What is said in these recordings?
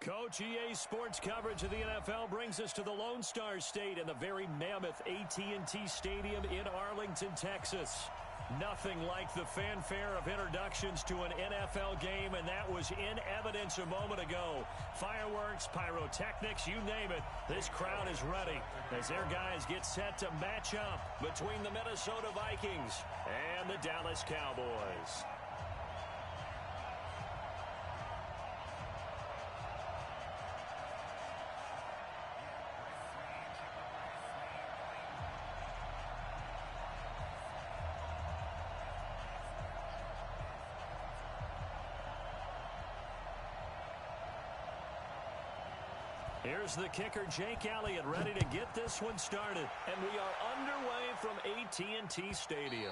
Coach, EA Sports coverage of the NFL brings us to the Lone Star State and the very mammoth AT&T Stadium in Arlington, Texas. Nothing like the fanfare of introductions to an NFL game, and that was in evidence a moment ago. Fireworks, pyrotechnics, you name it, this crowd is ready as their guys get set to match up between the Minnesota Vikings and the Dallas Cowboys. Here's the kicker, Jake Elliott, ready to get this one started. And we are underway from AT&T Stadium.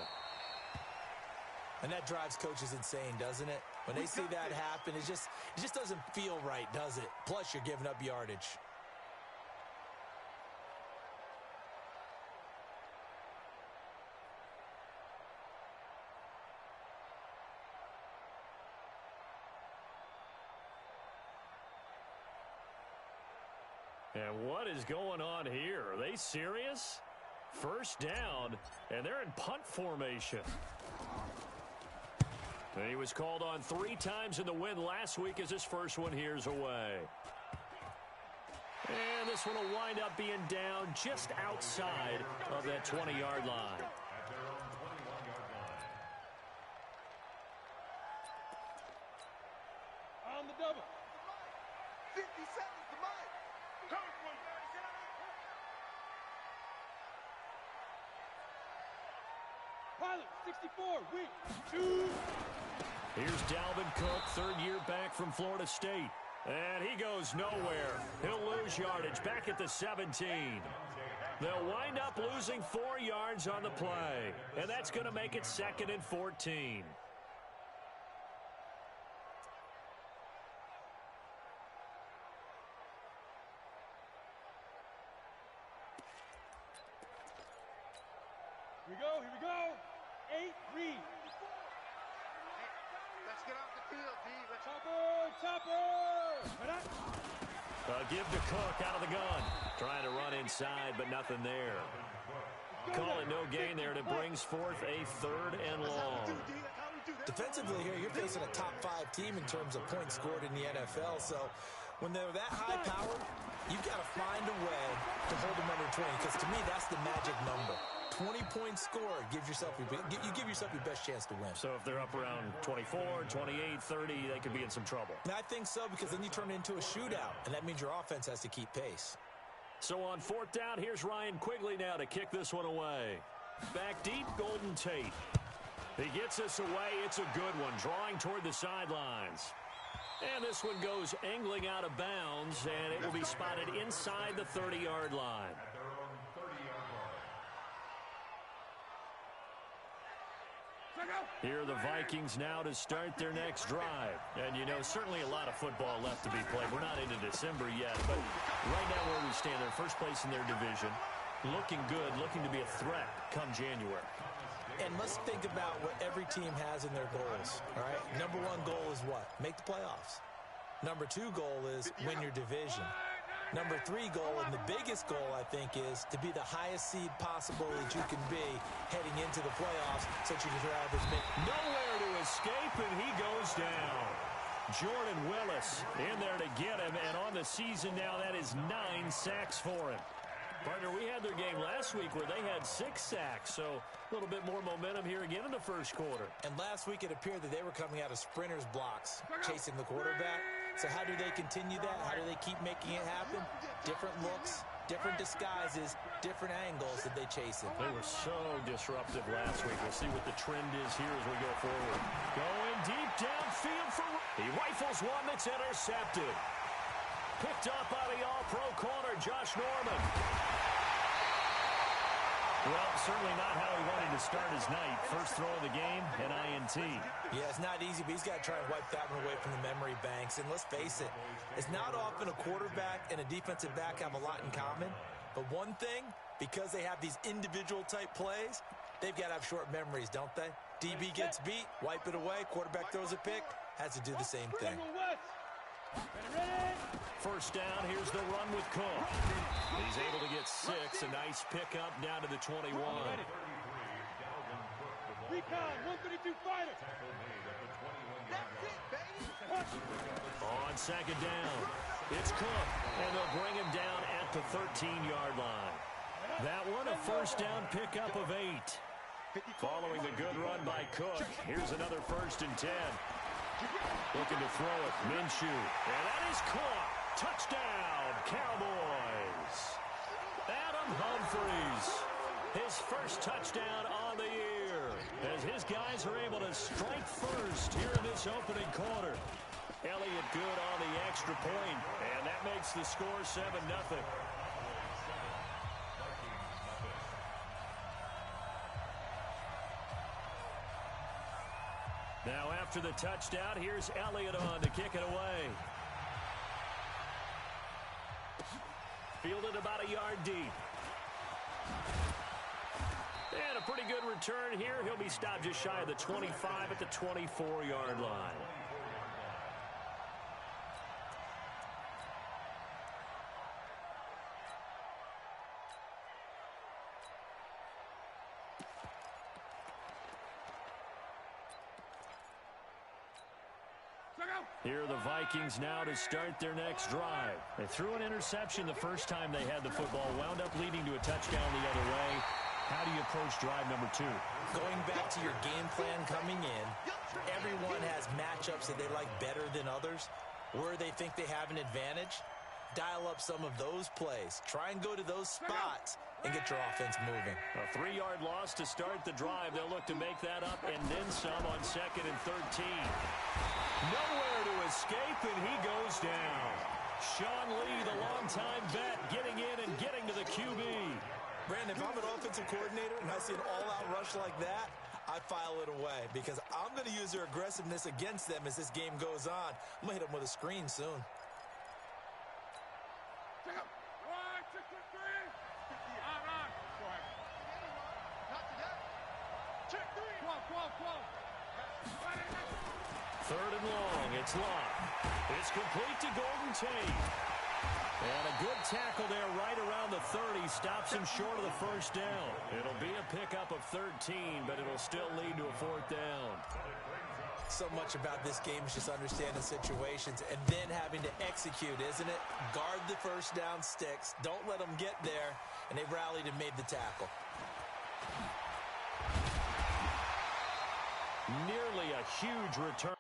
And that drives coaches insane, doesn't it? When they see that happen, it just doesn't feel right, does it? Plus, you're giving up yardage. And what is going on here? Are they serious? First down, and they're in punt formation. And he was called on 3 times in the win last week as his first one here's away. And this one will wind up being down just outside of that 20-yard line. On the double. 50 seconds to mine. Pilot, 64, week 2. Here's Dalvin Cook, third-year back from Florida State. And he goes nowhere. He'll lose yardage back at the 17. They'll wind up losing 4 yards on the play. And that's going to make it 2nd and 14. Here we go. 8, read. Let's get off the field, D. Chopper. Give to Cook out of the gun. Trying to run inside, but nothing there. Call it no gain there, and it brings forth a 3rd and long. Defensively here, you're facing a top 5 team in terms of points scored in the NFL. So when they're that high-powered, you've got to find a way to hold them under 20. Because to me, that's the magic number. 20 points scored gives yourself you give yourself your best chance to win. So if they're up around 24, 28, 30, they could be in some trouble. And I think so, because then you turn it into a shootout, and that means your offense has to keep pace. So on 4th down, here's Ryan Quigley now to kick this one away. Back deep, Golden Tate. He gets us away. It's a good one, drawing toward the sidelines. And this one goes angling out of bounds, and it will be spotted inside the 30-yard line. Here are the Vikings now to start their next drive. And, you know, certainly a lot of football left to be played. We're not into December yet, but right now where we stand, they're first place in their division. Looking good, looking to be a threat come January. And let's think about what every team has in their goals, all right? Number 1 goal is what? Make the playoffs. Number 2 goal is win your division. Number 3 goal, and the biggest goal, I think, is to be the highest seed possible that you can be heading into the playoffs, so that you can have as many. Nowhere to escape, and he goes down. Jordan Willis in there to get him, and on the season now, that is 9 sacks for him. Partner, we had their game last week where they had 6 sacks, so a little bit more momentum here again in the first quarter. And last week it appeared that they were coming out of sprinters blocks, chasing the quarterback. So how do they continue that? How do they keep making it happen? Different looks, different disguises, different angles that they chase it. They were so disruptive last week. We'll see what the trend is here as we go forward. Going deep downfield for... He rifles one that's intercepted. Picked up by the all-pro corner, Josh Norman. Well, certainly not how he wanted to start his night. First throw of the game, an INT. Yeah, it's not easy, but he's got to try and wipe that one away from the memory banks. And let's face it, it's not often a quarterback and a defensive back have a lot in common. But one thing, because they have these individual type plays, they've got to have short memories, don't they? DB gets beat, wipe it away, quarterback throws a pick, has to do the same thing. First down, here's the run with Cook. He's able to get 6. A nice pickup down to the 21. Recon, 132 fighter. That's it, baby. On second down, it's Cook, and they'll bring him down at the 13-yard line. That one, a first down pickup of 8. Following the good run by Cook, here's another 1st and 10. Looking to throw it, Minshew, and that is caught. Touchdown, Cowboys. Adam Humphries, his first touchdown on the year, as his guys are able to strike first here in this opening quarter. Elliott good on the extra point, and that makes the score 7-0. Now after the touchdown, here's Elliott on to kick it away. Fielded about a yard deep. And a pretty good return here. He'll be stopped just shy of the 25 at the 24-yard line. Here are the Vikings now to start their next drive. They threw an interception the first time they had the football, wound up leading to a touchdown the other way. How do you approach drive number 2? Going back to your game plan coming in, everyone has matchups that they like better than others. Where they think they have an advantage, dial up some of those plays. Try and go to those spots and get your offense moving. A 3-yard loss to start the drive. They'll look to make that up and then some on 2nd and 13. Nowhere to escape, and he goes down. Sean Lee, the longtime vet, getting in and getting to the QB. Brandon, if I'm an offensive coordinator and I see an all-out rush like that, I file it away because I'm going to use their aggressiveness against them as this game goes on. I'm going to hit them with a screen soon. Third and long, it's locked. It's complete to Golden Tate. And a good tackle there right around the 30. Stops him short of the first down. It'll be a pickup of 13, but it'll still lead to a 4th down. So much about this game is just understanding situations and then having to execute, isn't it? Guard the first down sticks. Don't let them get there. And they rallied and made the tackle. Nearly a huge return.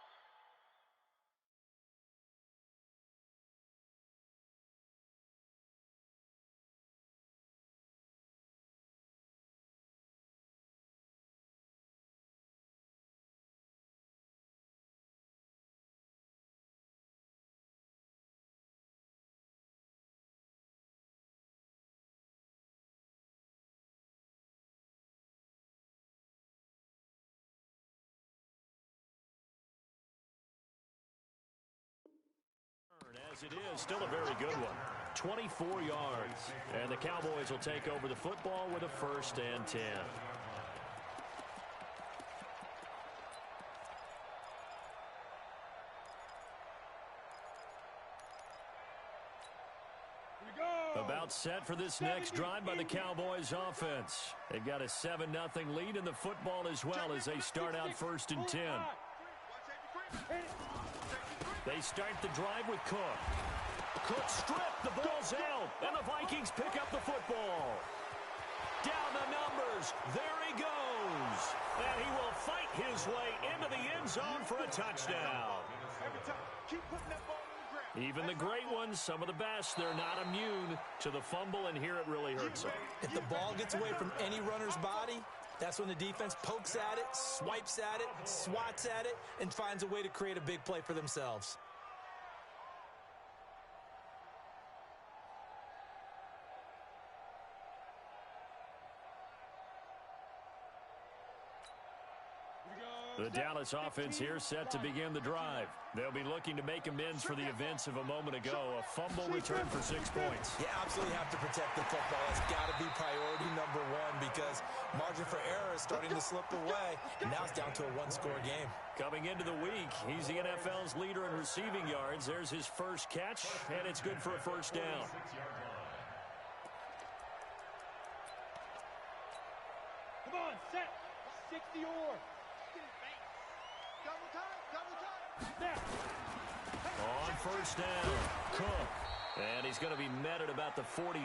As it is, still a very good one. 24 yards. And the Cowboys will take over the football with a 1st and 10. About set for this next drive by the Cowboys offense. They've got a 7-0 lead in the football as well as they start out 1st and 10. They start the drive with Cook. Cook stripped, the ball's out, and the Vikings pick up the football. Down the numbers, there he goes. And he will fight his way into the end zone for a touchdown. Even the great ones, some of the best, they're not immune to the fumble, and here it really hurts them. If the ball gets away from any runner's body, that's when the defense pokes at it, swipes at it, swats at it, and finds a way to create a big play for themselves. The Dallas offense here set to begin the drive. They'll be looking to make amends for the events of a moment ago. A fumble return for 6 points. You absolutely have to protect the football. That's got to be priority number one because margin for error is starting to slip away. And now it's down to a one-score game. Coming into the week, he's the NFL's leader in receiving yards. There's his first catch, and it's good for a first down. Come on, set. 60 or. Double time, double time. Snap. On first down, Cook. And he's going to be met at about the 43.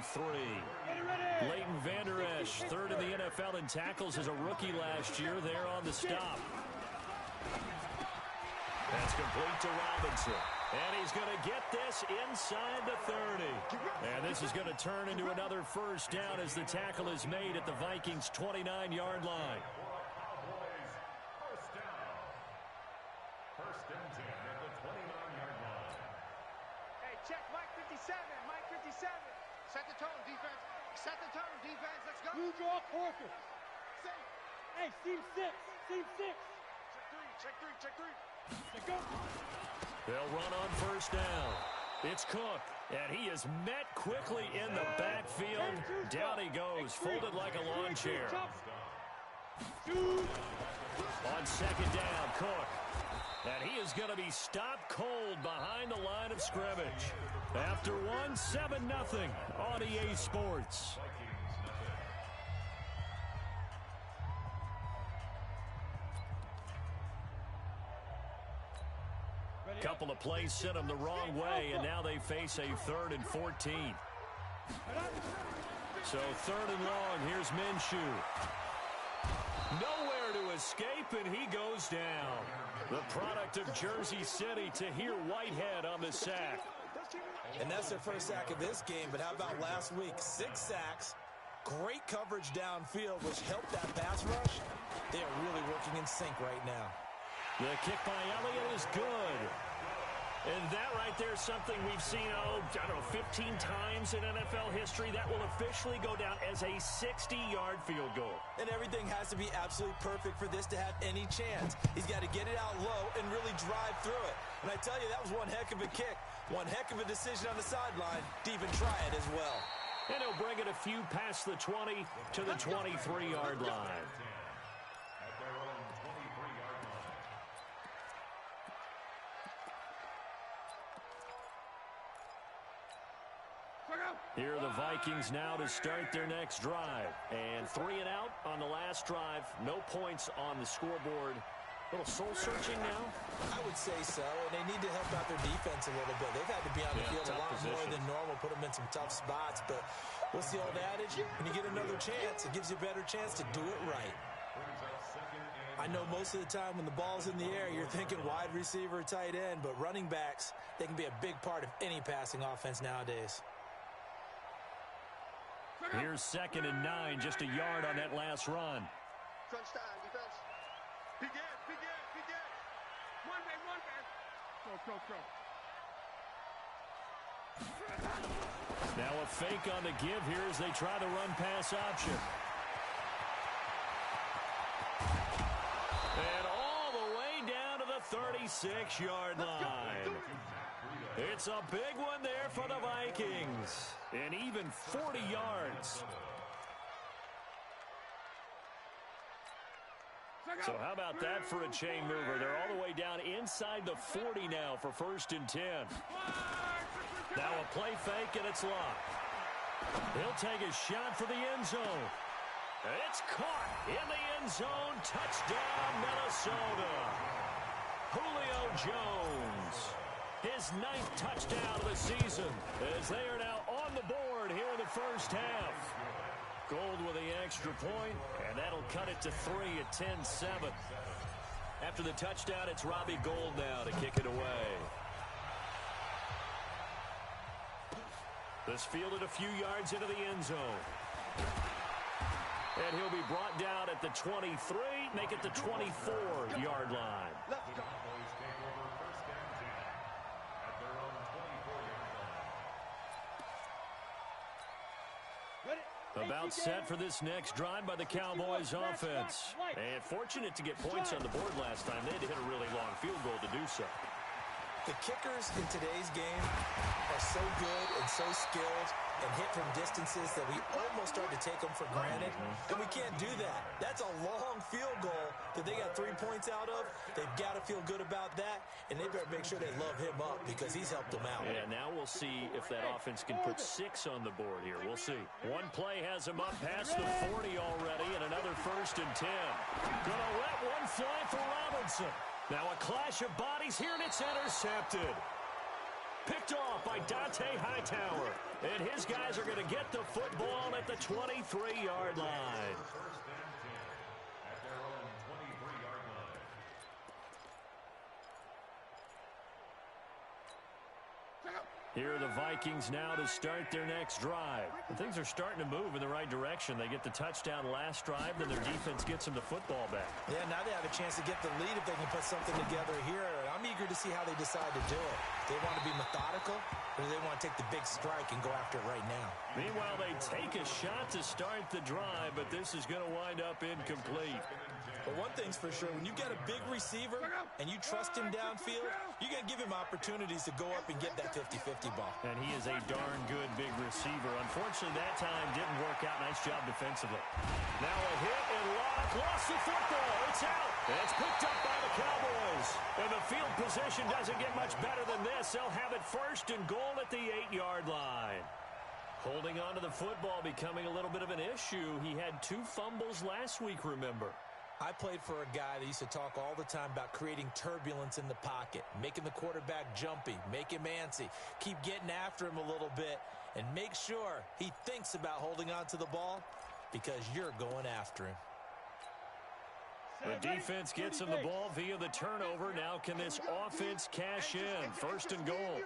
Leighton Vander Esch, third in the NFL in tackles as a rookie last year, there on the stop. That's complete to Robinson. And he's going to get this inside the 30. And this is going to turn into another first down as the tackle is made at the Vikings' 29-yard line. First and 10 at the 29-yard line. Hey, check Mike 57, Mike 57. Set the tone, defense. Set the tone, defense. Let's go. Blue draw, Corker. Safe. Hey, seam 6. Seam 6. Check three, check three. Let's go. They'll run on first down. It's Cook, and he is met quickly in the backfield. Down he goes, folded like a lawn chair. On second down, Cook. And he is going to be stopped cold behind the line of scrimmage. After one, 7-0 on EA Sports. Couple of plays sent them the wrong way, and now they face a 3rd and 14. So 3rd and long, here's Minshew. Nowhere to escape, and he goes down. The product of Jersey City, Tahir Whitehead on the sack. And that's their first sack of this game, but how about last week? 6 sacks, great coverage downfield, which helped that pass rush. They are really working in sync right now. The kick by Elliott is good. And that right there is something we've seen, I don't know, 15 times in NFL history. That will officially go down as a 60-yard field goal. And everything has to be absolutely perfect for this to have any chance. He's got to get it out low and really drive through it. And I tell you, that was one heck of a kick. One heck of a decision on the sideline to even try it as well. And he'll bring it a few past the 20 to the 23-yard line. Here are the Vikings now to start their next drive. And 3 and out on the last drive. No points on the scoreboard. A little soul-searching now? I would say so, and they need to help out their defense a little bit. They've had to be on the field a lot more than normal, put them in some tough spots. But what's the old adage? When you get another chance, it gives you a better chance to do it right. I know most of the time when the ball's in the air, you're thinking wide receiver, tight end, but running backs, they can be a big part of any passing offense nowadays. Here's 2nd and 9, just a yard on that last run. Crunch time, defense. Begin. One man. Go. Now a fake on the give here as they try the run-pass option. And all the way down to the 36-yard line. It's a big one there for the Vikings. And even 40 yards. So how about that for a chain mover? They're all the way down inside the 40 now for 1st and 10. Now a play fake, and it's locked. He'll take a shot for the end zone. It's caught in the end zone. Touchdown, Minnesota. Julio Jones. His 9th touchdown of the season as they are now on the board here in the first half. Gold with the extra point, and that'll cut it to 3 at 10-7. After the touchdown, it's Robbie Gould now to kick it away. This fielded a few yards into the end zone. And he'll be brought down at the 23, make it the 24-yard line. Let's go. About set for this next drive by the Cowboys offense. And fortunate to get points on the board last time. They had to hit a really long field goal to do so. The kickers in today's game are so good and so skilled and hit from distances that we almost start to take them for granted. And we can't do that. That's a long field goal that they got 3 points out of. They've got to feel good about that, and they better make sure they love him up because he's helped them out. Yeah, now we'll see if that offense can put 6 on the board here. We'll see. One play has him up past the 40 already, and another 1st and 10. Gonna let one fly for Robinson. Now a clash of bodies here, and it's intercepted. Picked off by Dante Hightower. And his guys are going to get the football at the 23-yard line. First and 10 at their own 23-yard line. Here are the Vikings now to start their next drive. And things are starting to move in the right direction. They get the touchdown last drive, then their defense gets them the football back. Yeah, now they have a chance to get the lead if they can put something together here. I'm eager to see how they decide to do it. They want to be methodical, or do they want to take the big strike and go after it right now? Meanwhile, they take a shot to start the drive, but this is going to wind up incomplete. But one thing's for sure, when you get a big receiver and you trust him downfield, you're going to give him opportunities to go up and get that 50-50 ball. And he is a darn good big receiver. Unfortunately, that time didn't work out. Nice job defensively. Now a hit and Locke lost the football. It's out. It's picked up by the Cowboys. And the field position doesn't get much better than this. They'll have it 1st and goal at the 8-yard line. Holding on to the football becoming a little bit of an issue. He had 2 fumbles last week, remember. I played for a guy that used to talk all the time about creating turbulence in the pocket, making the quarterback jumpy, make him antsy, keep getting after him a little bit, and make sure he thinks about holding on to the ball because you're going after him. The defense gets him the ball via the turnover. Now can this offense cash in? 1st and goal.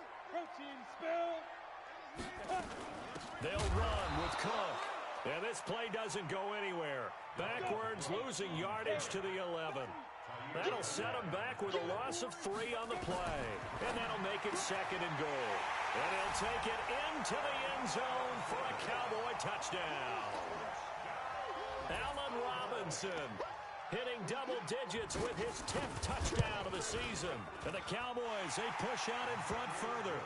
They'll run with Cook. And this play doesn't go anywhere. Backwards, losing yardage to the 11. That'll set him back with a loss of 3 on the play. And that'll make it 2nd and goal. And he'll take it into the end zone for a Cowboy touchdown. Allen Robinson hitting double digits with his 10th touchdown of the season. And the Cowboys, they push out in front further.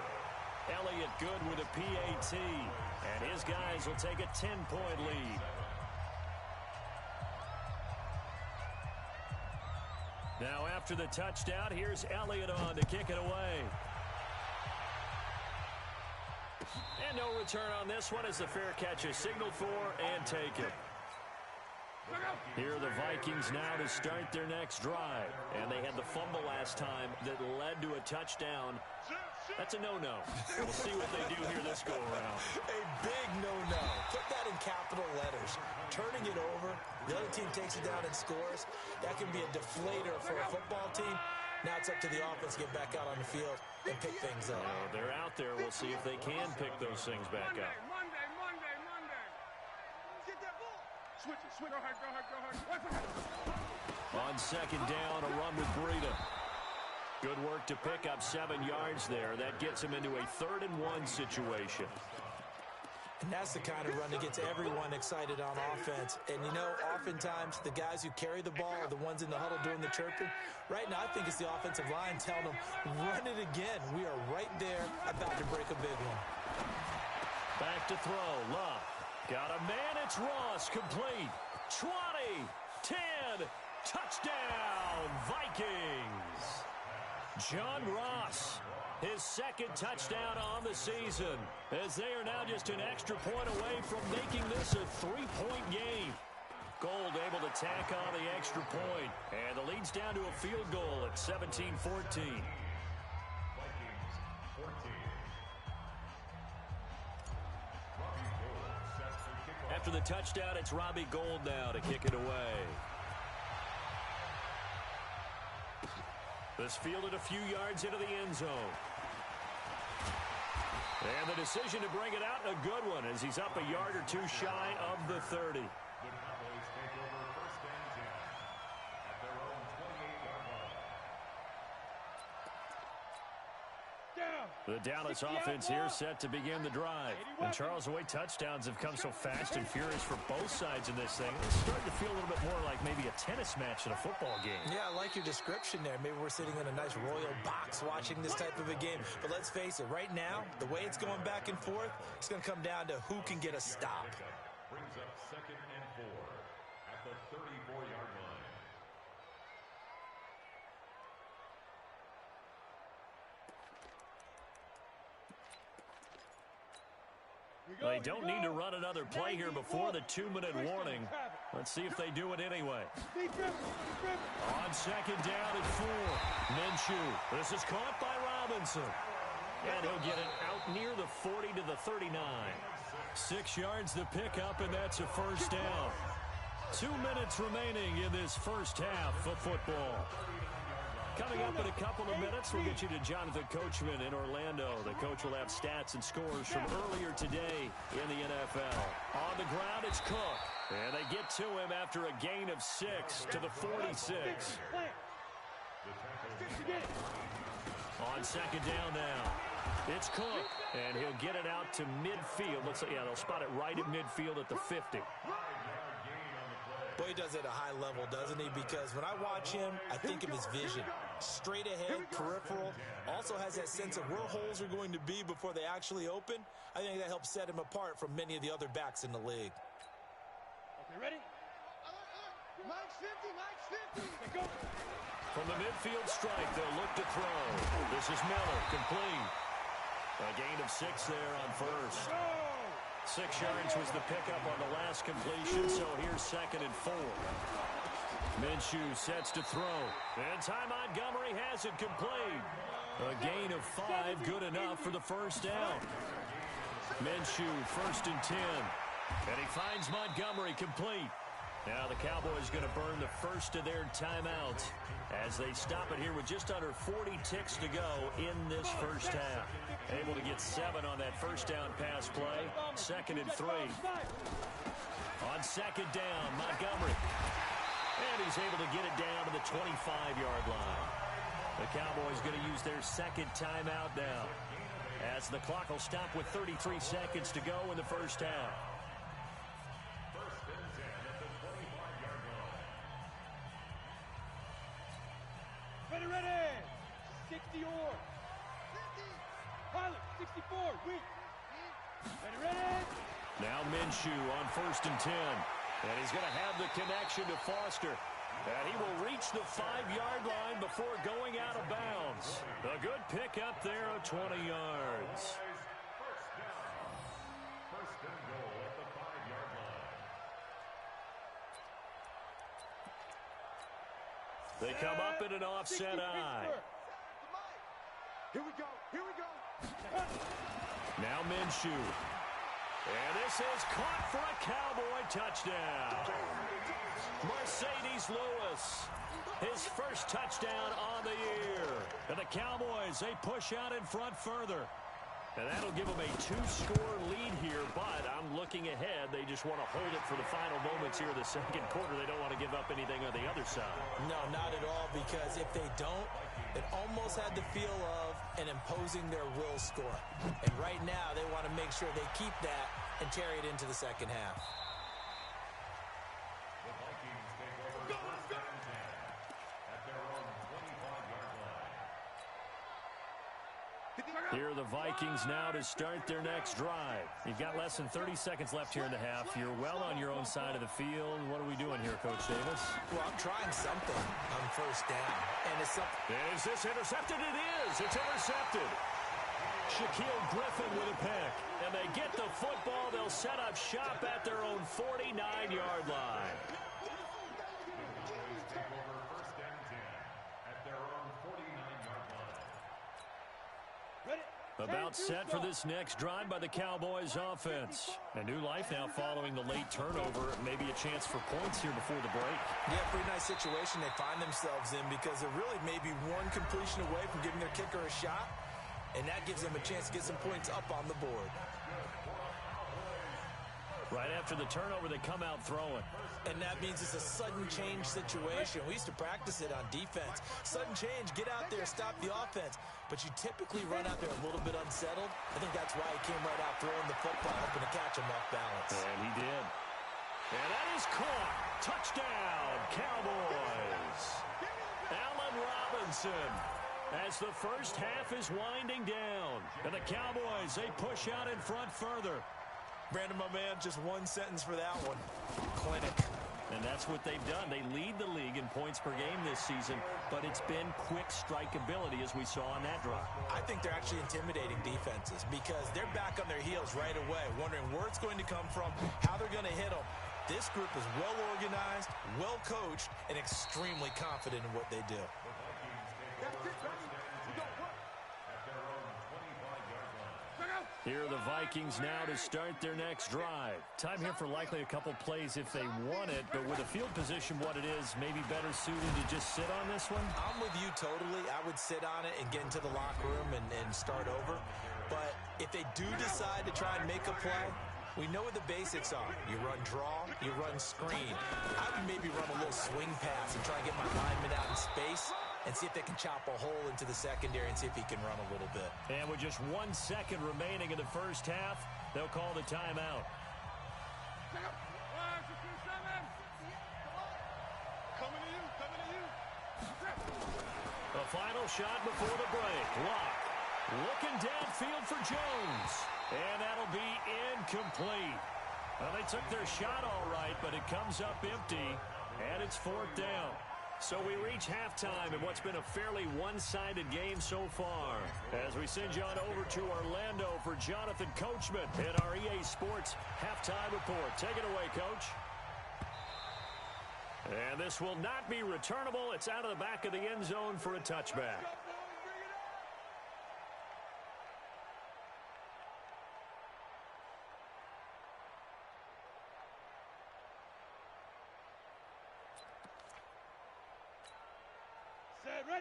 Elliott good with a PAT. And his guys will take a 10-point lead. Now after the touchdown, here's Elliott on to kick it away. And no return on this one as the fair catch is signaled for and taken. Here are the Vikings now to start their next drive. And they had the fumble last time that led to a touchdown. That's a no-no. We'll see what they do here this go-around. A big no-no. Put that in capital letters. Turning it over, the other team takes it down and scores. That can be a deflator for a football team. Now it's up to the offense to get back out on the field and pick things up. They're out there. We'll see if they can pick those things back up. Monday. Get that ball. Switch it. Go hard. On 2nd down, a run with Breida. Good work to pick up 7 yards there. That gets him into a 3rd and 1 situation. And that's the kind of run that gets everyone excited on offense. And, you know, oftentimes the guys who carry the ball are the ones in the huddle doing the chirping. Right now, I think it's the offensive line telling them, run it again. We are right there about to break a big one. Back to throw. Love. Got a man. It's Ross. Complete. 20. 10. Touchdown, Vikings. John Ross, his 2nd touchdown on the season, as they are now just an extra point away from making this a 3-point game. Gold able to tack on the extra point, and the lead's down to a field goal at 17-14. Vikings 14. After the touchdown, it's Robbie Gould now to kick it away. This fielded a few yards into the end zone. And the decision to bring it out, a good one, as he's up a yard or 2 shy of the 30. The Cowboys take over 1st and 10 at their own 28-yard line. Down. The Dallas offense here set to begin the drive. And Charles, the way touchdowns have come so fast and furious for both sides in this thing, it's starting to feel a little bit more like maybe a tennis match in a football game. Yeah, I like your description there. Maybe we're sitting in a nice royal box watching this type of a game. But let's face it, right now, the way it's going back and forth, it's going to come down to who can get a stop. Brings up 2nd and 4 at the 34-yard line. They don't need to run another play here before the 2-minute warning. Let's see if they do it anyway. On 2nd down at 4. Minshew. This is caught by Robinson. And he'll get it out near the 40 to the 39. 6 yards the pickup, and that's a first down. 2 minutes remaining in this first half of football. Coming up in a couple of minutes, we'll get you to Jonathan Coachman in Orlando. The coach will have stats and scores from earlier today in the NFL. On the ground, it's Cook. And they get to him after a gain of 6 to the 46. On 2nd down now, it's Cook. And he'll get it out to midfield. Looks like, yeah, they'll spot it right at midfield at the 50. Boy, he does it at a high level, doesn't he? Because when I watch him, I think of his vision. Straight ahead, peripheral. Also has that sense of where holes are going to be before they actually open. I think that helps set him apart from many of the other backs in the league. Okay, ready? Mike's 50, Mike's 50. Go. From the midfield strike, they'll look to throw. This is Miller, complete. A gain of 6 there on first. 6 yards was the pickup on the last completion, so here's 2nd and 4. Minshew sets to throw. And Ty Montgomery has it complete. A gain of 5, good enough for the first down. Minshew, 1st and 10. And he finds Montgomery complete. Now the Cowboys going to burn the first of their timeouts as they stop it here with just under 40 ticks to go in this first half. Able to get 7 on that first down pass play. 2nd and 3. On 2nd down, Montgomery. And he's able to get it down to the 25-yard line. The Cowboys going to use their 2nd timeout now, as the clock will stop with 33 seconds to go in the first half. Ready. 60 or. Pilot, 64, weak. Ready. Now Minshew on 1st and 10. And he's going to have the connection to Foster. And he will reach the 5-yard line before going out of bounds. A good pickup there of 20 yards. First and goal at the 5-yard line. They come up in an offset eye. Here we go. Now Minshew. And this is caught for a Cowboy touchdown. Mercedes Lewis, his first touchdown on the year. And the Cowboys, they push out in front further. And that'll give them a 2-score lead here, but I'm looking ahead. They just want to hold it for the final moments here of the second quarter. They don't want to give up anything on the other side. No, not at all, because if they don't, it almost had the feel of an imposing their will score. And right now, they want to make sure they keep that and carry it into the second half. The Vikings take over 1st and 10 at their own 25-yard line. Here are the Vikings now to start their next drive. You've got less than 30 seconds left here in the half. You're well on your own side of the field. What are we doing here, Coach Davis? Well, I'm trying something on 1st down. And it's something. Is this intercepted? It is. It's intercepted. Shaquille Griffin with a pick. And they get the football. They'll set up shop at their own 49-yard line. Cowboys take over 1st and 10 at their own 49-yard line. About set for this next drive by the Cowboys offense. A new life now following the late turnover. Maybe a chance for points here before the break. Yeah, pretty nice situation they find themselves in, because they're really maybe one completion away from giving their kicker a shot, and that gives them a chance to get some points up on the board. Right after after the turnover, they come out throwing. And that means it's a sudden change situation. We used to practice it on defense. Sudden change, get out there, stop the offense. But you typically run out there a little bit unsettled. I think that's why he came right out throwing the football, hoping to catch him off balance. And he did. And that is caught. Touchdown, Cowboys. Allen Robinson, as the first half is winding down. And the Cowboys, they push out in front further. Brandon, my man, just one sentence for that one. Clinic. And that's what they've done. They lead the league in points per game this season, but it's been quick strikeability as we saw on that drive. I think they're actually intimidating defenses because they're back on their heels right away, wondering where it's going to come from, how they're going to hit them. This group is well organized, well coached, and extremely confident in what they do. Here are the Vikings now to start their next drive. Time here for likely a couple plays if they want it, but with the field position what it is, maybe better suited to just sit on this one? I'm with you totally. I would sit on it and get into the locker room and start over. But if they do decide to try and make a play, we know what the basics are. You run draw, you run screen. I would maybe run a little swing pass and try and get my lineman out in space and see if they can chop a hole into the secondary and see if he can run a little bit. And with just 1 second remaining in the first half, they'll call the timeout. The final shot before the break. Lock. Looking downfield for Jones. And that'll be incomplete. Well, they took their shot all right, but it comes up empty, and it's 4th down. So we reach halftime in what's been a fairly one-sided game so far. As we send you on over to Orlando for Jonathan Coachman in our EA Sports Halftime Report. Take it away, Coach. And this will not be returnable. It's out of the back of the end zone for a touchback.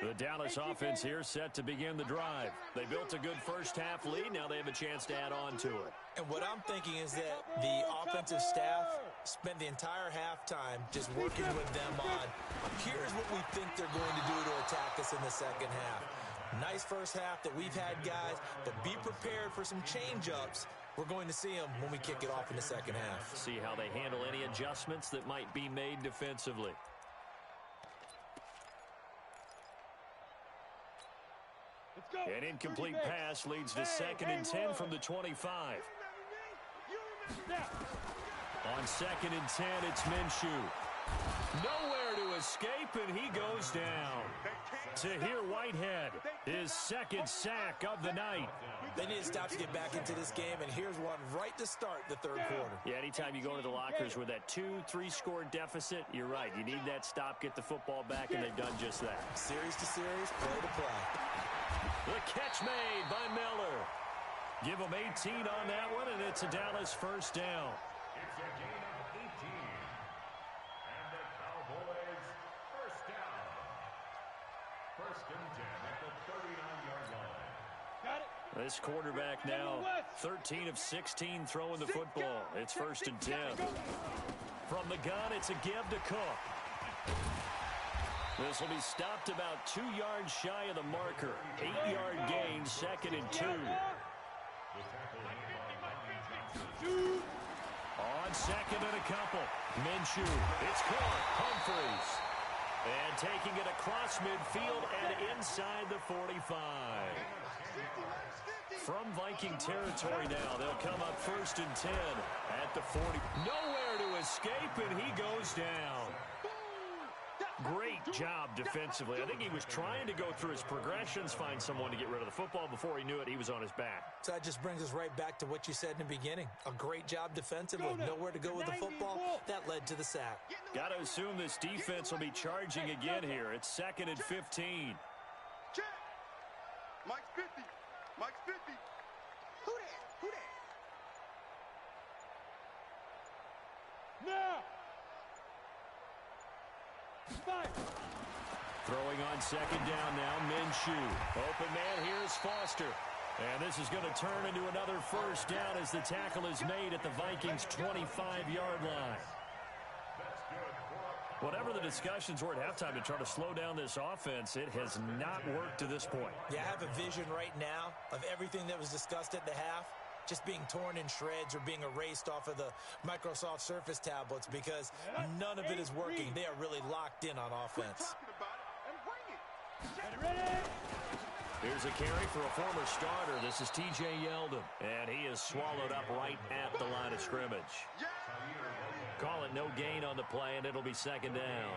The Dallas offense here set to begin the drive. They built a good first half lead. Now they have a chance to add on to it. And what I'm thinking is that the offensive staff spent the entire halftime just working with them on, here's what we think they're going to do to attack us in the second half. Nice first half that we've had, guys, but be prepared for some change-ups. We're going to see them when we kick it off in the second half. See how they handle any adjustments that might be made defensively. An incomplete pass leads to 2nd and 10 from the 25. On 2nd and 10, it's Minshew. Nowhere to escape, and he goes down. Tahir Whitehead, his 2nd sack of the night. They need to stop to get back into this game, and here's one right to start the third quarter. Yeah, anytime you go to the lockers with that 2-3 score deficit, you're right. You need that stop, get the football back, and they've done just that. Series to series, play to play. The catch made by Miller. Give them 18 on that one, and it's a Dallas first down. It's a gain of 18. And the Cowboys first down. 1st and 10 at the 39-yard line. Got it. This quarterback now 13 of 16 throwing the football. It's 1st and 10. From the gun, it's a give to Cook. This will be stopped about 2 yards shy of the marker. 8-yard gain, 2nd and 2. On 2nd and a couple. Minshew. It's caught. Humphreys. And taking it across midfield and inside the 45. From Viking territory now, they'll come up 1st and 10 at the 40. Nowhere to escape, and he goes down. Great job defensively. I think he was trying to go through his progressions, find someone to get rid of the football. Before he knew it, he was on his back. So that just brings us right back to what you said in the beginning. A great job defensively. Nowhere to go with the football. That led to the sack. Got to assume this defense will be charging again here. It's 2nd and 15. Check. Mike's 50. Mike's 50. Who that? Who that? Now. Five. Throwing on 2nd down now, Minshew. Open man, here's Foster. And this is going to turn into another first down as the tackle is made at the Vikings' 25-yard line. Whatever the discussions were at halftime to try to slow down this offense, it has not worked to this point. Yeah, I have a vision right now of everything that was discussed at the half just being torn in shreds or being erased off of the Microsoft Surface tablets because none of it is working. They are really locked in on offense. Here's a carry for a former starter. This is T.J. Yeldon, and he is swallowed up right at the line of scrimmage. Call it no gain on the play, and it'll be second down.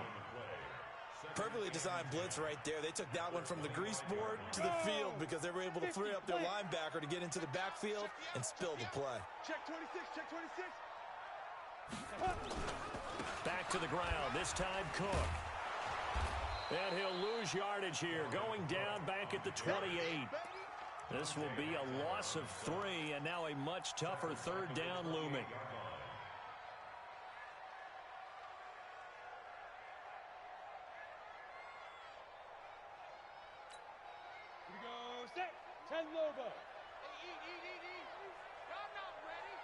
Perfectly designed blitz right there. They took that one from the grease board to the field because they were able to free up their linebacker to get into the backfield and spill the play. Check 26, check 26. Back to the ground, this time Cook. And he'll lose yardage here, going down back at the 28. This will be a loss of 3, and now a much tougher third down looming. Here we go, set, 10 Lobo. Hey, eat. Y'all not ready.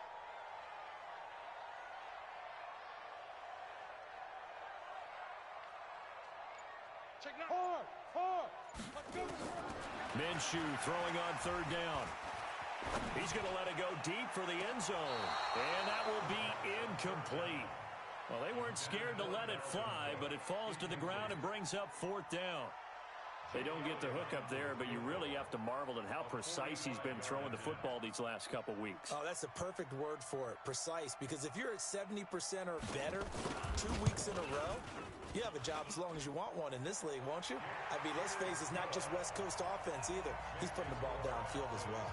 Check now. Hard. Let's go. Minshew throwing on third down. He's going to let it go deep for the end zone. And that will be incomplete. Well, they weren't scared to let it fly, but it falls to the ground and brings up fourth down. They don't get the hook up there, but you really have to marvel at how precise he's been throwing the football these last couple weeks. Oh, that's a perfect word for it, precise, because if you're at 70% or better 2 weeks in a row, you have a job as long as you want one in this league, won't you? I mean, let's face it, it's not just West Coast offense either. He's putting the ball downfield as well.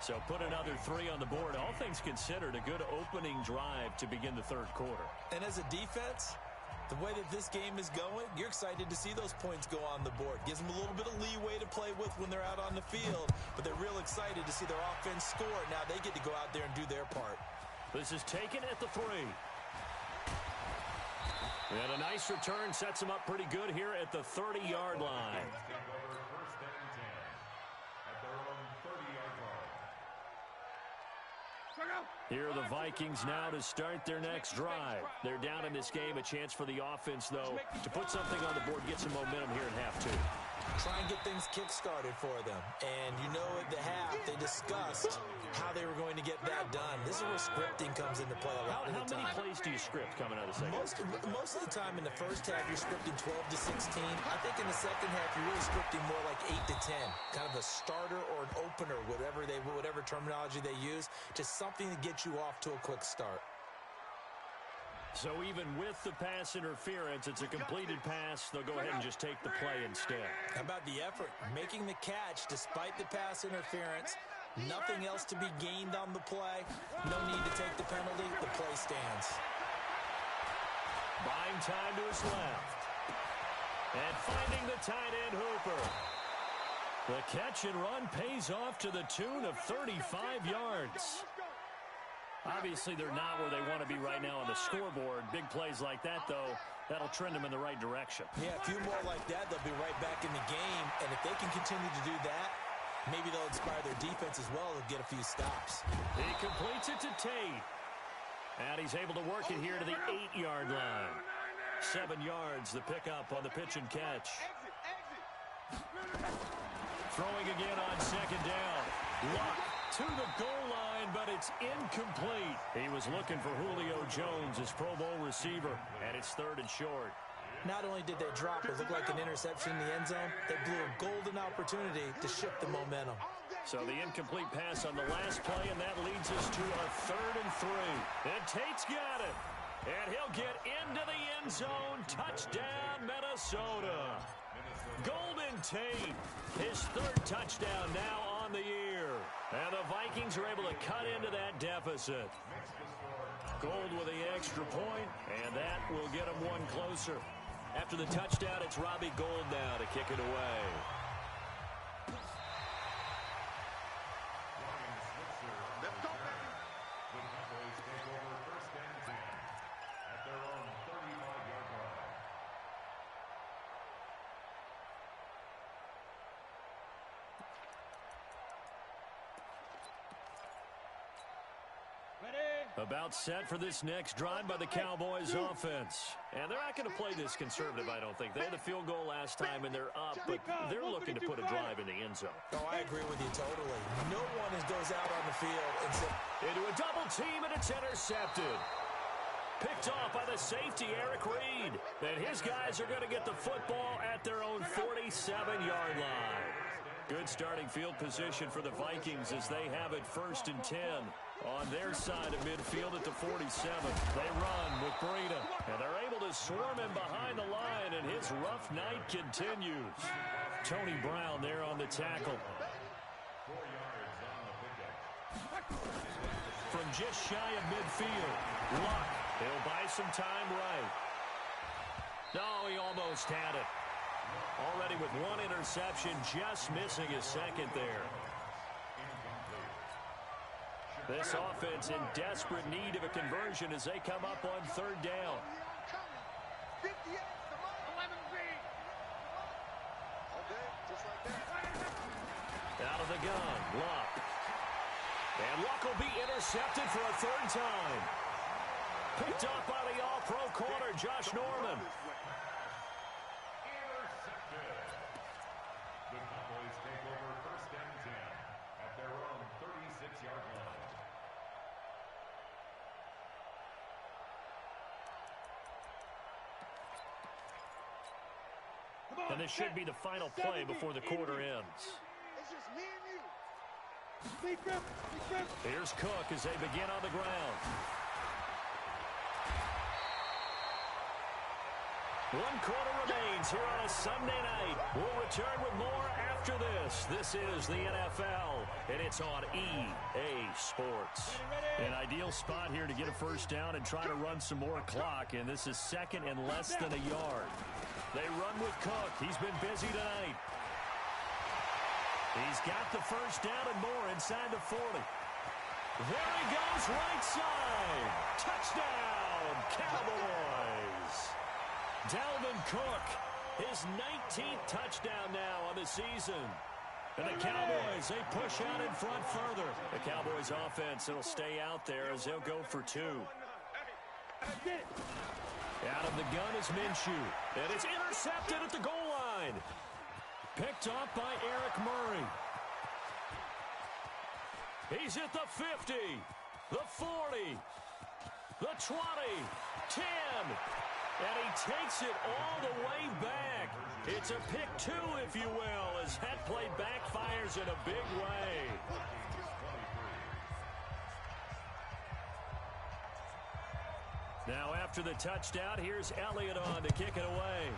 So put another 3 on the board. All things considered, a good opening drive to begin the third quarter. And as a defense, the way that this game is going, you're excited to see those points go on the board. Gives them a little bit of leeway to play with when they're out on the field, but they're real excited to see their offense score. Now they get to go out there and do their part. This is taken at the 3. And a nice return sets them up pretty good here at the 30-yard line. Here are the Vikings now to start their next drive. They're down in this game. A chance for the offense, though, to put something on the board, get some momentum here in half 2. Try and get things kick-started for them. And you know at the half, they discussed how they were going to get that done. This is where scripting comes into play a lot of the time. How many plays do you script coming out of the second? Most of the time in the first half, you're scripting 12 to 16. I think in the second half, you're really scripting more like 8 to 10. Kind of a starter or an opener, whatever terminology they use. Just something to get you off to a quick start. So even with the pass interference, it's a completed pass. They'll go ahead and just take the play instead. How about the effort? Making the catch despite the pass interference. Nothing else to be gained on the play. No need to take the penalty. The play stands. Buying time to his left. And finding the tight end Hooper. The catch and run pays off to the tune of 35 yards. Obviously, they're not where they want to be right now on the scoreboard. Big plays like that, though, that'll trend them in the right direction. Yeah, a few more like that, they'll be right back in the game. And if they can continue to do that, maybe they'll inspire their defense as well. They'll get a few stops. He completes it to Tate. And he's able to work it here to the 8-yard line. 7 yards, the pickup on the pitch and catch. Throwing again on second down. Luck to the goal line, but it's incomplete. He was looking for Julio Jones, his Pro Bowl receiver, and it's 3rd and short. Not only did they drop it look like an interception in the end zone, they blew a golden opportunity to shift the momentum. So the incomplete pass on the last play, and that leads us to our 3rd and 3. And Tate's got it. And he'll get into the end zone. Touchdown, Minnesota. Golden Tate, his 3rd touchdown now on the year. And the Vikings are able to cut into that deficit. Gold with the extra point, and that will get them one closer. After the touchdown, it's Robbie Gould now to kick it away. Let's go, baby. The Cowboys take over 1st and 10 at their own 35-yard line. About set for this next drive by the Cowboys offense. And they're not going to play this conservative, I don't think. They had the field goal last time, and they're up, but they're looking to put a drive in the end zone. Oh, I agree with you totally. No one goes out on the field and says, into a double team, and it's intercepted. Picked off by the safety, Eric Reed. And his guys are going to get the football at their own 47-yard line. Good starting field position for the Vikings as they have it 1st and 10. On their side of midfield at the 47. They run with Breida. And they're able to swarm him behind the line, and his rough night continues. Tony Brown there on the tackle. 4 yards on the pickup. From just shy of midfield. Luck. He'll buy some time right. No, he almost had it. Already with one interception, just missing his second there. This offense in desperate need of a conversion as they come up on 3rd down. Out of the gun, Luck. And Luck will be intercepted for a 3rd time. Picked up by the all-pro corner, Josh Norman. Intercepted. The Cowboys take over 1st and 10 at their own 36-yard line. And this should be the final play before the quarter ends. It's just me and you. Here's Cook as they begin on the ground. 1 quarter remains here on a Sunday night. We'll return with more after this. This is the NFL, and it's on EA Sports. An ideal spot here to get a 1st down and try to run some more clock, and this is 2nd and less than a yard. They run with Cook. He's been busy tonight. He's got the 1st down and more inside the 40. There he goes, right side. Touchdown, Cowboys. Dalvin Cook, his 19th touchdown now on the season. And the Cowboys, they push out in front further. The Cowboys offense, it'll stay out there as they'll go for 2. Out of the gun is Minshew. And it's intercepted at the goal line. Picked off by Eric Murray. He's at the 50, the 40, the 20, 10. And he takes it all the way back. It's a pick 2, if you will, as that play backfires in a big way. Now after the touchdown, here's Elliott on to kick it away.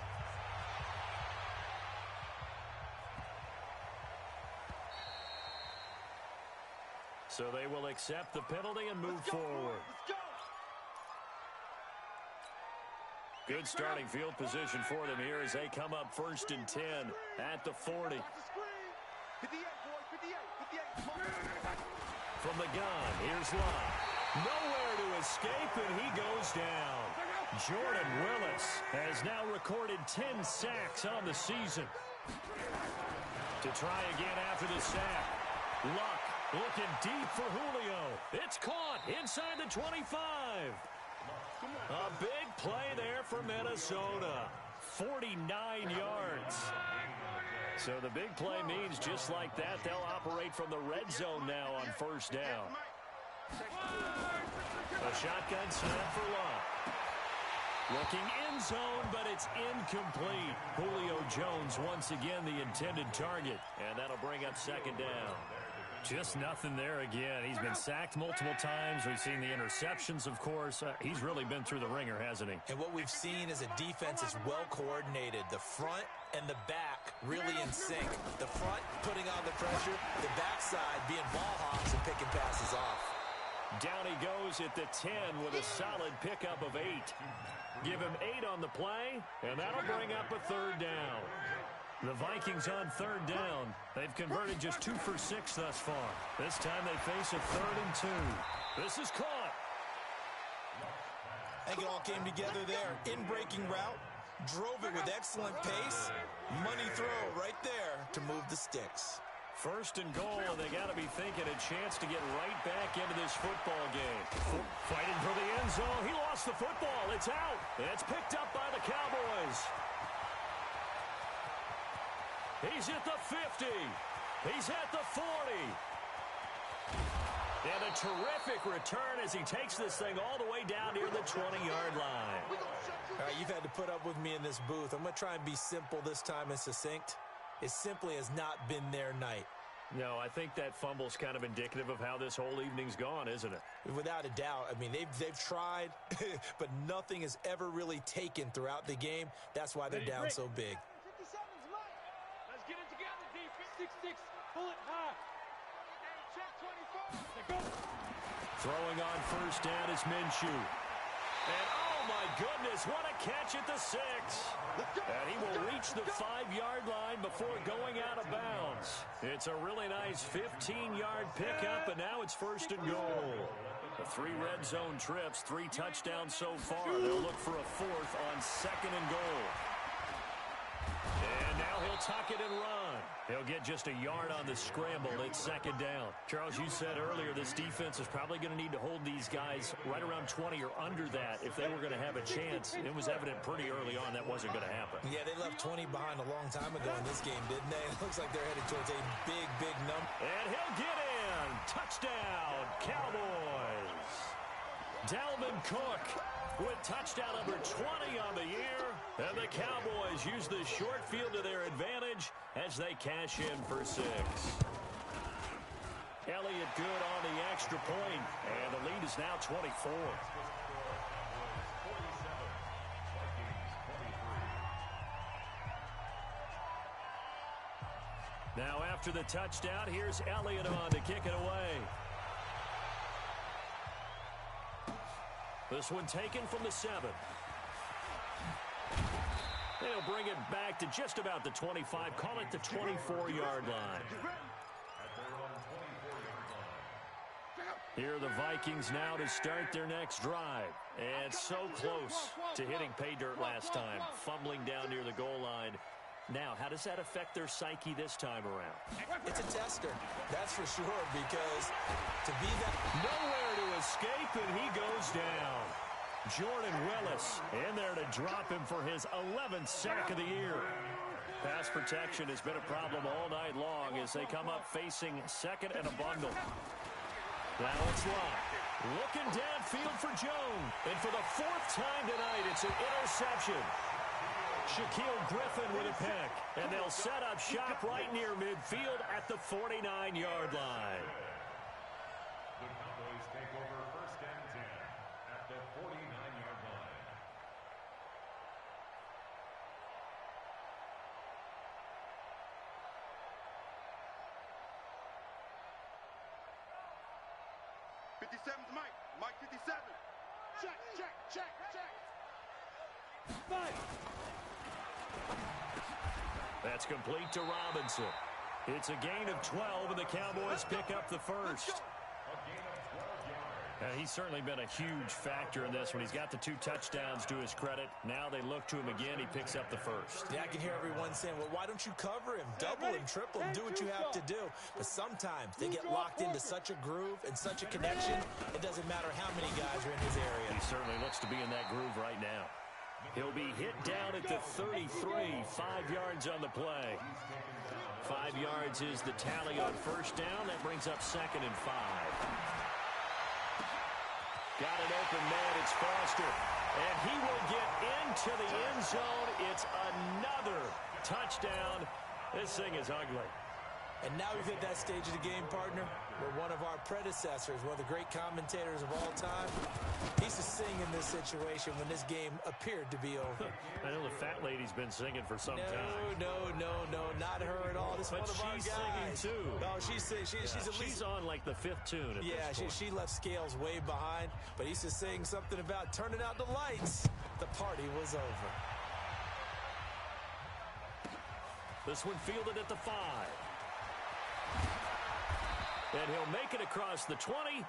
So they will accept the penalty and move forward. Good starting field position for them here as they come up 1st and 10 at the 40. From the gun, here's Luck. Nowhere to escape, and he goes down. Jordan Willis has now recorded 10 sacks on the season. To try again after the sack. Luck looking deep for Julio. It's caught inside the 25. A big play there for Minnesota. 49 yards. So the big play means just like that, they'll operate from the red zone now on 1st down. A shotgun snap for Luck. Looking in zone, but it's incomplete. Julio Jones once again the intended target, and that'll bring up 2nd down. Just nothing there again. He's been sacked multiple times. We've seen the interceptions, of course. He's really been through the ringer, hasn't he? And what we've seen is a defense is well coordinated. The front and the back really in sync. The front putting on the pressure, the backside being ball hawks and picking passes off. Down he goes at the 10 with a solid pickup of 8. Give him 8 on the play, and that'll bring up a 3rd down. The Vikings on 3rd down. They've converted just 2 for 6 thus far. This time they face a 3rd and 2. This is caught. I think it all came together there. In-breaking route. Drove it with excellent pace. Money throw right there to move the sticks. 1st and goal, and they got to be thinking a chance to get right back into this football game. end zone. He lost the football. It's out. It's picked up by the Cowboys. He's at the 50. He's at the 40. And a terrific return as he takes this thing all the way down near the 20-yard line. All right, you've had to put up with me in this booth. I'm going to try and be simple this time and succinct. It simply has not been their night. No, I think that fumble's kind of indicative of how this whole evening's gone, isn't it? Without a doubt. I mean, they've tried, but nothing has ever really taken throughout the game. That's why they're down so big. 57's Mike. Let's get it together, defense. 6-6, pull it high. Hey, check 24. Throwing on first down is Minshew. And, oh, my goodness, what a catch at the 6. And he will reach the 5-yard line before going out of bounds. It's a really nice 15-yard pickup, and now it's first and goal. The 3 red zone trips, 3 touchdowns so far. They'll look for a 4th on second and goal. And now he'll tuck it and run. He'll get just a yard on the scramble. It's second down. Charles, you said earlier this defense is probably going to need to hold these guys right around 20 or under that if they were going to have a chance. It was evident pretty early on that wasn't going to happen. Yeah, they left 20 behind a long time ago in this game, didn't they? It looks like they're headed towards a big, big number. And he'll get in. Touchdown, Cowboys. Dalvin Cook with touchdown number 20 on the year. And the Cowboys use the short field to their advantage as they cash in for 6. Elliott good on the extra point, and the lead is now 24. Now after the touchdown, here's Elliott on to kick it away. This one taken from the 7. They'll bring it back to just about the 25. Call it the 24-yard line. Here are the Vikings now to start their next drive. And so close to hitting pay dirt last time. Fumbling down near the goal line. Now, how does that affect their psyche this time around? It's a tester, that's for sure, because to be that... Nowhere to escape, and he goes down. Jordan Willis in there to drop him for his 11th sack of the year. Pass protection has been a problem all night long as they come up facing second and a bundle. Now it's locked. Looking downfield for Jones. And for the 4th time tonight, it's an interception. Shaquille Griffin with a pick. And they'll set up shop right near midfield at the 49-yard line. The Cowboys take over first and 10 at the 49-yard line. Mike 57. Check. 5. That's complete to Robinson. It's a gain of 12, and the Cowboys pick up the first. He's certainly been a huge factor in this one. He's got the 2 touchdowns to his credit. Now they look to him again. He picks up the first. Yeah, I can hear everyone saying, well, why don't you cover him? Double him, triple him, do what you have to do. But sometimes they get locked into such a groove and such a connection, it doesn't matter how many guys are in his area. He certainly looks to be in that groove right now. He'll be hit down at the 33, 5 yards on the play. 5 yards is the tally on first down. That brings up second and 5. Got an open man. It's Foster. And he will get into the end zone. It's another touchdown. This thing is ugly. And now we've hit that stage of the game, partner, where one of our predecessors, one of the great commentators of all time, used to sing in this situation when this game appeared to be over. I know the fat lady's been singing for some time. No, not her at all. This is one of our guys. She's singing, too. No, she's at least... She's on, like, the 5th tune at this point. She left Scales way behind, but he used to sing something about turning out the lights. The party was over. This one fielded at the 5. And he'll make it across the 20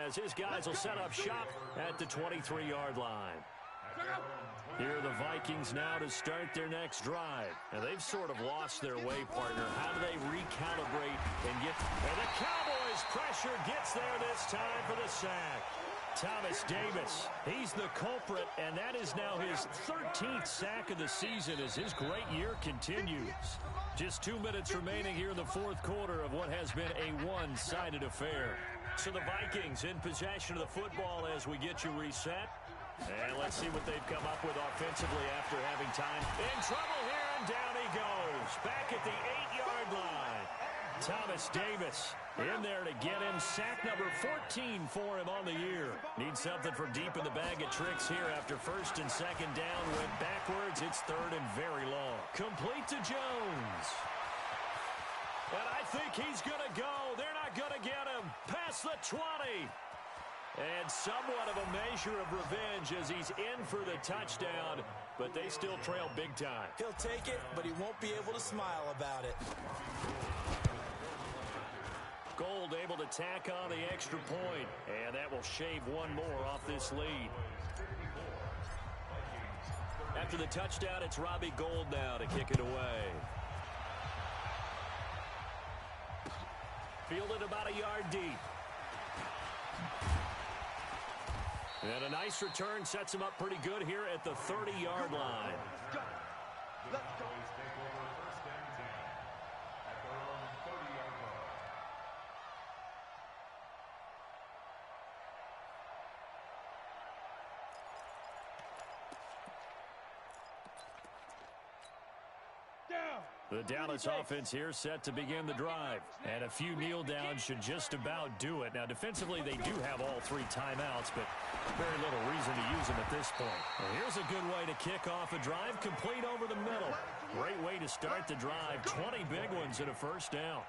as his guys will set up shop at the 23-yard line. Here are the Vikings now to start their next drive. And they've sort of lost their way, partner. How do they recalibrate and get... And the Cowboys pressure gets there this time for the sack. Thomas Davis, he's the culprit, and that is now his 13th sack of the season as his great year continues. Just 2 minutes remaining here in the fourth quarter of what has been a one-sided affair. So the Vikings in possession of the football as we get you reset. And let's see what they've come up with offensively after having time. In trouble here, and down he goes. Back at the 8-yard line. Thomas Davis in there to get him. Sack number 14 for him on the year. Needs something from deep in the bag of tricks here after first and second down. Went backwards. It's third and very long. Complete to Jones. And I think he's going to go. They're not going to get him. Past the 20. And somewhat of a measure of revenge as he's in for the touchdown. But they still trail big time. He'll take it, but he won't be able to smile about it. Gold able to tack on the extra point. And that will shave one more off this lead. After the touchdown, it's Robbie Gould now to kick it away. Fielded about a yard deep. And a nice return sets him up pretty good here at the 30-yard line. Let's go. The Dallas offense here set to begin the drive. And a few kneel downs should just about do it. Now, defensively, they do have all three timeouts, but very little reason to use them at this point. Well, here's a good way to kick off a drive, complete over the middle. Great way to start the drive. 20 big ones and a first down.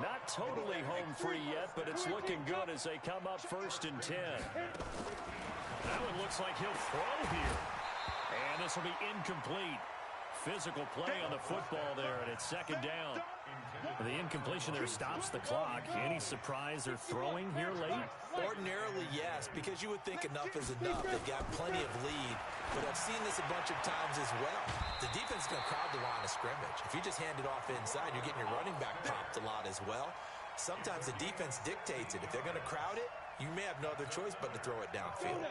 Not totally home free yet, but it's looking good as they come up first and 10. That one looks like he'll throw here. And this will be incomplete. Physical play on the football there, and it's second down. The incompletion there stops the clock. Any surprise they're throwing here late? Ordinarily, yes, because you would think enough is enough. They've got plenty of lead, but I've seen this a bunch of times as well. The defense is going to crowd the line of scrimmage. If you just hand it off inside, you're getting your running back popped a lot as well. Sometimes the defense dictates it. If they're going to crowd it, you may have no other choice but to throw it downfield.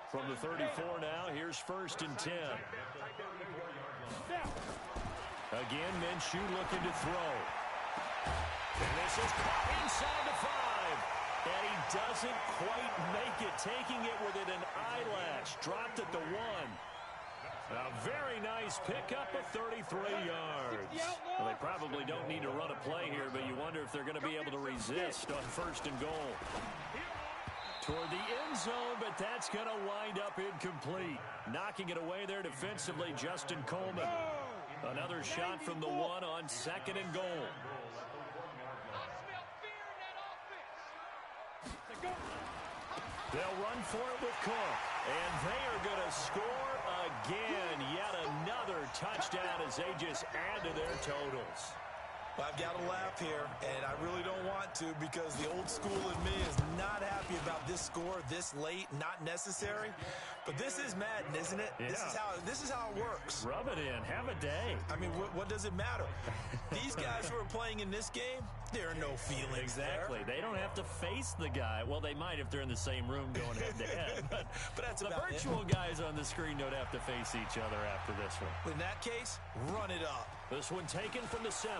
From the 34 now, here's first and 10. Again, Minshew looking to throw. And this is caught inside the 5. And he doesn't quite make it, taking it within an eyelash. Dropped at the 1. A very nice pickup of 33 yards. Well, they probably don't need to run a play here, but you wonder if they're going to be able to resist on first and goal. Toward the end zone, but that's going to wind up incomplete. Knocking it away there defensively, Justin Coleman. Another shot from the 1 on second and goal. They'll run for it with Cook. And they are going to score again. Yet another touchdown as they just add to their totals. I've got to laugh here, and I really don't want to because the old school in me is not happy about this score this late, not necessary. But this is Madden, isn't it? Yeah. This is how it works. Rub it in. Have a day. I mean, what does it matter? These guys who are playing in this game, there are no feelings Exactly. there. They don't have to face the guy. Well, they might if they're in the same room going head-to-head. But that's the about virtual guys on the screen don't have to face each other after this one. In that case, run it up. This one taken from the 7.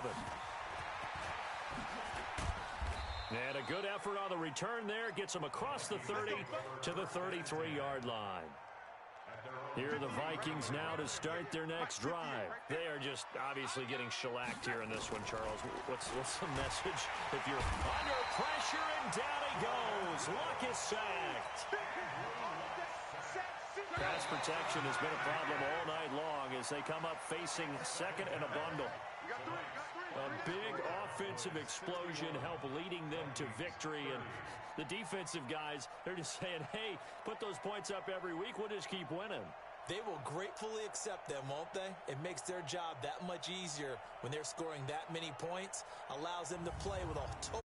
And a good effort on the return there. Gets them across the 30 to the 33-yard line. Here are the Vikings now to start their next drive. They are just obviously getting shellacked here in this one, Charles. What's the message? If you're under pressure and down he goes. Luck is sacked. Pass protection has been a problem all night long as they come up facing second and a bundle. A big offensive explosion help leading them to victory. And the defensive guys, they're just saying, hey, put those points up every week. We'll just keep winning. They will gratefully accept them, won't they? It makes their job that much easier when they're scoring that many points. Allows them to play with a